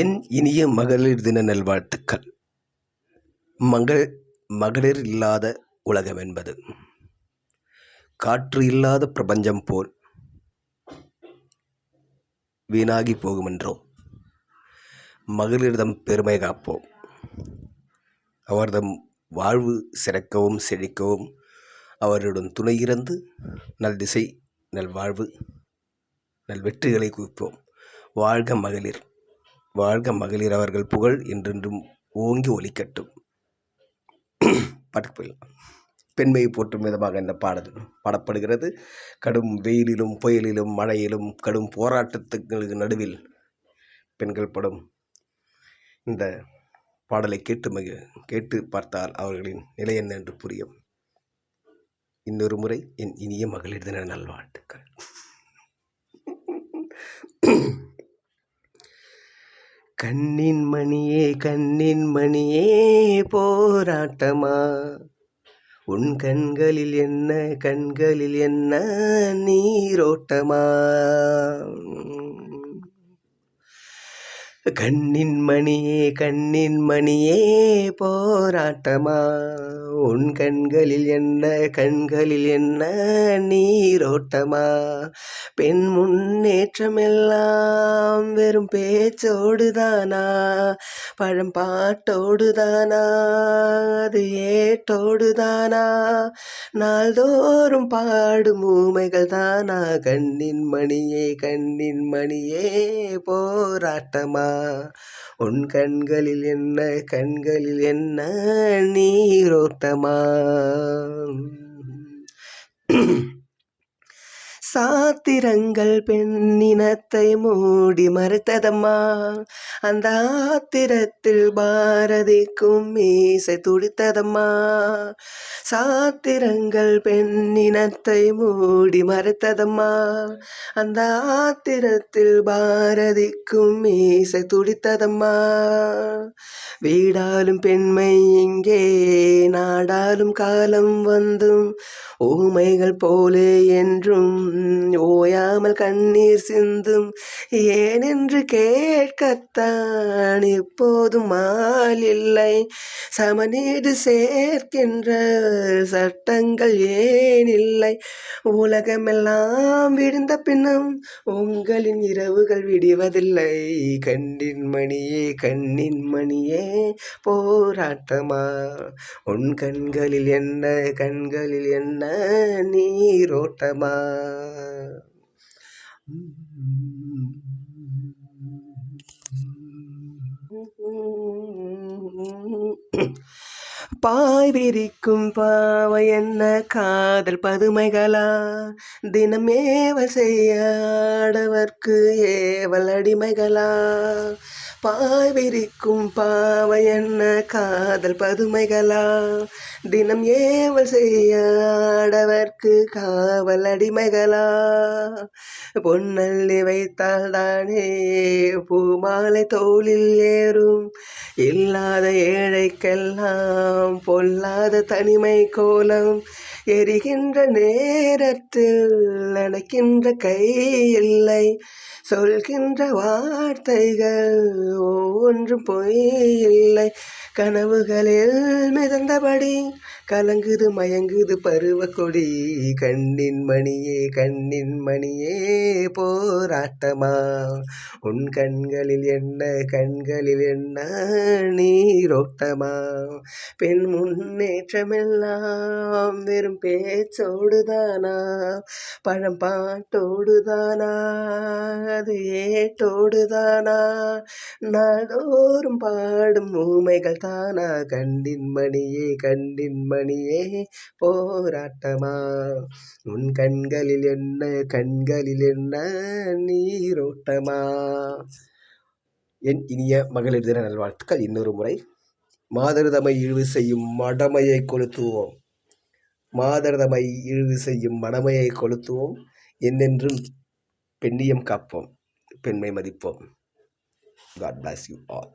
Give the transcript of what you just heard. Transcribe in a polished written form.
என் இனிய மகளிர் தின நல்வாழ்த்துக்கள். மகளிர் இல்லாத உலகம் என்பது காற்று இல்லாத பிரபஞ்சம் போல் வீணாகி போகுமென்றோம். மகளிரிடம் பெருமை காப்போம். அவர்தம் வாழ்வு சிறக்கவும் செழிக்கவும் அவருடன் துணை இருந்து நல் திசை நல்வாழ்வு நல் வெற்றிகளை குவிப்போம். வாழ்க மகளிர், வாழ்க மகளிர், அவர்கள் புகழ் என்றென்றும் ஓங்கி ஒலிக்கட்டும். பெண்மையை போற்றும் விதமாக இந்த பாடப்படுகிறது. கடும் வெயிலிலும் புயலிலும் மழையிலும் கடும் போராட்டத்துக்கு நடுவில் பெண்கள் படும் இந்த பாடலை கேட்டு பார்த்தால் அவர்களின் நிலை என்ன என்று புரியும். இன்னொரு முறை என் இனிய மகளிர் தின நல்வாழ்த்துக்கள். கண்ணின் மணியே போராட்டமா, உன் கண்களில் என்ன நீரோட்டமா. கண்ணின் மணியே போராட்டமா, உன் கண்களில் என்ன நீரோட்டமா. பெண் முன்னேற்றமெல்லாம் வெறும் பேச்சோடுதானா, பழம்பாட்டோடுதானா, அது ஏட்டோடுதானா, நாள்தோறும் பாடும் ஊமைகள் தானா. கண்ணின் மணியே போராட்டமா, உன் கண்களில் என்ன நீரோட்டமா. சாத்திரங்கள் பெண்ணினத்தை மூடி மறைத்ததம்மா, அந்த ஆத்திரத்தில் பாரதிக்கும் மீசை துடித்ததம்மா. சாத்திரங்கள் பெண்ணினத்தை மூடி மறைத்ததம்மா, அந்த ஆத்திரத்தில் பாரதிக்கும் மீசை துடித்ததம்மா. வீடாலும் பெண்மை இங்கே நாடாலும் காலம் வந்தும், ஊமைகள் போலே என்றும் ஓயாமல் கண்ணீர் சிந்தும். ஏனென்று கேட்கத்தான் இப்போதும் ஆள் இல்லை, சமநீடு சேர்க்கின்ற சட்டங்கள் ஏன் இல்லை. உலகமெல்லாம் விடிந்த பின்னும் உங்களின் இரவுகள் விடிவதில்லை. கண்ணின் மணியே போராட்டமா, உன் கண்களில் என்ன நீரோட்டமா. பாய் விரிக்கும் பாவை என்ன காதல் பதுமைகளா, தினம் ஏவல் செய்ய ஆடவர்க்கு ஏவல் அடிமைகளா. பாய் விரிக்கும் பாவை என்ன காதல் பதுமைகளா, தினம் ஏவல் செய்ய ஆடவர்க்கு காவல் அடிமைகளா. பொன்னள்ளி வைத்தால் தானே பூமாலை தோளில் ஏறும், இல்லாத ஏழைக்கெல்லாம் பொல்லாத தனிமை கோலம். எரிகின்ற நேரத்தில் நினைக்கின்ற கை இல்லை, சொல்கின்ற வார்த்தைகள் ஒவ்வொன்றும் பொய் இல்லை. கனவுகளில் மிதந்தபடி கலங்குது மயங்குது பருவக்கொடி. கண்ணின் மணியே போராட்டமா, உன் கண்களில் என்ன நீரோட்டமா. பெண் முன்னேற்றமெல்லாம் வெறும் பேச்சோடுதானா, பழம் பாட்டோடுதானா, அது ஏட்டோடுதானா, நாள்தோறும் பாடும் ஊமைகள் தானா. கண்ணின் மணியே போராட்டமா, உன் கண்களில் என்ன நீரோட்டமா. என் இனிய மகளிர் தின நல்வாழ்த்துக்கள். இன்னொரு முறை, மாதர்தமை இழிவு செய்யும் மடமையை கொளுத்துவோம், மாதர்தமை இழிவு செய்யும் மடமையை கொளுத்துவோம். என்னென்றும் பெண்ணியம் காப்போம், பெண்மை மதிப்போம். God bless you all.